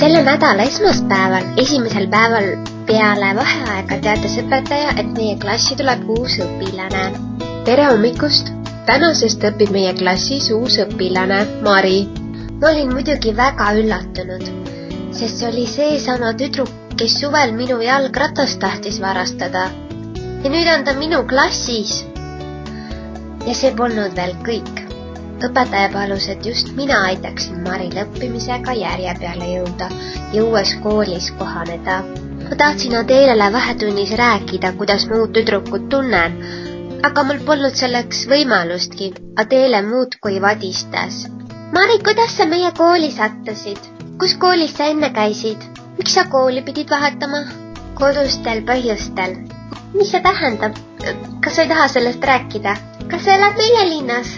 Selle nädala esmaspäeval, esimesel päeval peale vaheaega teatas õpetaja, et meie klassi tuleb uus õpilane. Tere hommikust! Tänasest õpib meie klassis uus õpilane, Mari. Ma olin muidugi väga üllatunud, sest see oli seesama tüdruk, kes suvel minu jalgratast tahtis varastada. Ja nüüd on ta minu klassis. Ja see polnud veel kõik. Õpetaja palus, et just mina aitaksin Maril õppimisega järje peale jõuda ja uues koolis kohaneda. Ma tahtsin Adeelele vahetunnis rääkida, kuidas ma uut tüdrukut tunnen, aga mul polnud selleks võimalustki. Adeele muudkui vadistas. Mari, kuidas sa meie kooli sattusid? Kus koolis sa enne käisid? Miks sa kooli pidid vahetama? Kodustel põhjustel. Mis see tähendab? Kas sa ei taha sellest rääkida? Kas sa elad meie linnas?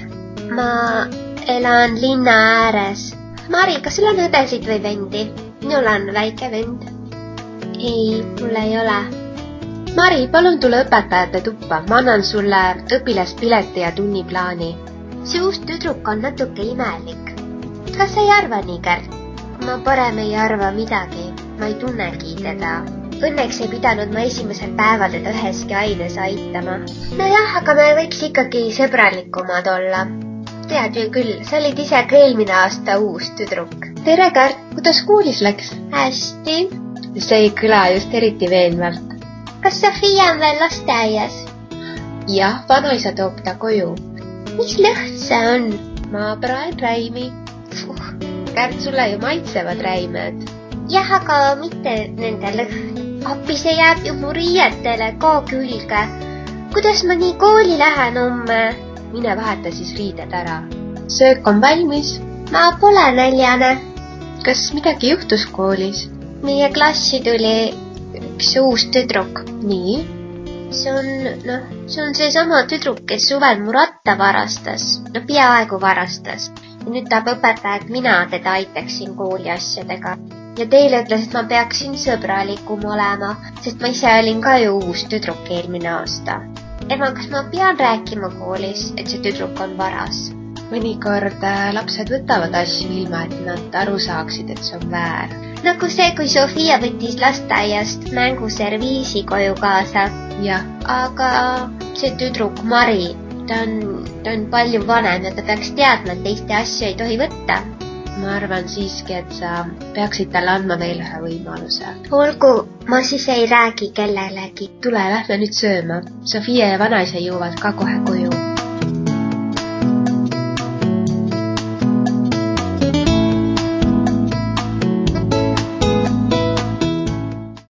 Ma elan linna ääres. Mari, kas sul on õdesid või vendi? Minul on väike vend. Ei, mul ei ole. Mari, palun tule õpetajate tuppa. Ma annan sulle õpilaspileti ja tunniplaani. See uus tüdruk on natuke imelik. Kas sa ei arva nii, Gert? Ma parem ei arva midagi. Ma ei tunnegi teda. Õnneks ei pidanud ma esimesel päeval teda üheski aines aitama. Nojah, aga me võiks ikkagi sõbralikumad olla. Tead ju küll, sa olid ise ka eelmine aasta uus tüdruk. Tere, Gert! Kuidas koolis läks? Hästi. See ei kõla just eriti veenvalt. Kas Sofia on veel lasteaias? Jah, vanaisa toob ta koju. Mis lõht see on? Ma praen räimi. Gert, sulle ju maitsevad räimed. Jah, aga mitte nende lõht. Appi, see jääb ju mu riietele ka külge. Kuidas ma nii kooli lähen homme? Mine vaheta siis riided ära. Söök on valmis. Ma pole näljane. Kas midagi juhtus koolis? Meie klassi tuli üks uus tüdruk. Nii? See on seesama tüdruk, kes suvel mu ratta varastas. Peaaegu varastas. Ja nüüd tahab õpetaja, et mina teda aitaksin kooli asjadega. Ja teile ütles, et ma peaksin sõbralikum olema, sest ma ise olin ka ju uus tüdruk eelmine aasta. Ema, kas ma pean rääkima koolis, et see tüdruk on varas? Mõnikord lapsed võtavad asju ilma, et nad aru saaksid, et see on väär. Nagu see, kui Sofia võttis lasteaiast mänguserviisi koju kaasa. Jah. Aga see tüdruk Mari, ta on palju vanem ja ta peaks teadma, et teiste asju ei tohi võtta. Ma arvan siiski, et sa peaksid talle andma veel ühe võimaluse. Olgu, ma siis ei räägi kellelegi. Tule, lähme nüüd sööma. Sofia ja vanaisa jõuavad ka kohe koju.